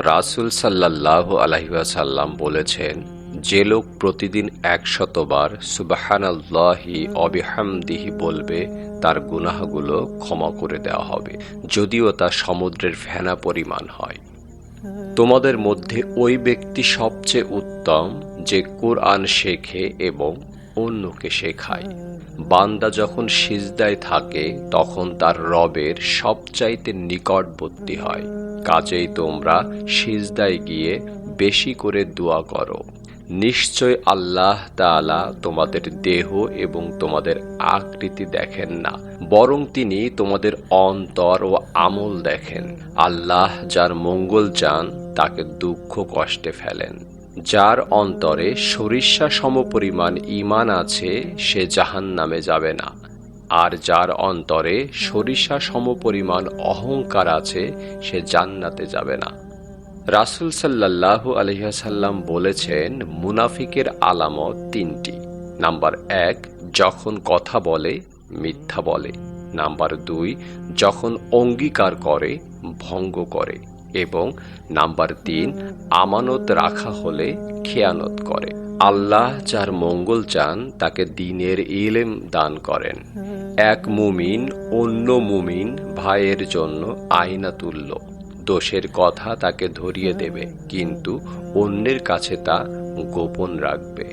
রাসূল সাল্লাল্লাহু আলাইহি ওয়াসাল্লাম বলেছেন, যে লোক প্রতিদিন ১০০ বার সুবহানাল্লাহি ওয়া বিহামদিহি বলবে, তার গুনাহগুলো ক্ষমা করে দেওয়া হবে, যদিও তা সমুদ্রের ফেনা পরিমাণ হয়। তোমাদের মধ্যে ওই ব্যক্তি সবচেয়ে উত্তম যে কুরআন শেখে এবং অন্যকে শেখায়। বান্দা যখন সিজদায় থাকে তখন তার রবের সবচাইতে নিকটবর্তী হয়। কাজেই তোমরা সিজদায় গিয়ে বেশি করে দোয়া করো। নিশ্চয় আল্লাহ তাআলা তোমাদের দেহ এবং তোমাদের আকৃতি দেখেন না, বরং তিনি তোমাদের অন্তর ও আমল দেখেন। আল্লাহ যার মঙ্গল চান তাকে দুঃখ কষ্টে ফেলেন। যার অন্তরে সরিষা সমপরিমাণ ঈমান আছে সে জাহান্নামে যাবে না, আর যার অন্তরে সরিষা সমপরিমাণ অহংকার আছে সে জান্নাতে যাবে না। রাসূল সাল্লাল্লাহু আলাইহি ওয়াসাল্লাম বলেছেন, মুনাফিকের আলামত তিনটি। নাম্বার ১, যখন কথা বলে মিথ্যা বলে। নাম্বার ২, যখন অঙ্গীকার করে ভঙ্গ করে। এবং নাম্বার ৩, আমানত রাখা হলে খেয়ানত করে। আল্লাহ যার মঙ্গল চান তাকে দ্বীনের ইলম দান করেন। এক মুমিন অন্য মুমিন ভাইয়ের জন্য আয়না তুল্য। দোষের কথা তাকে ধরিয়ে দেবে, কিন্তু অন্যের কাছে তা গোপন রাখবে।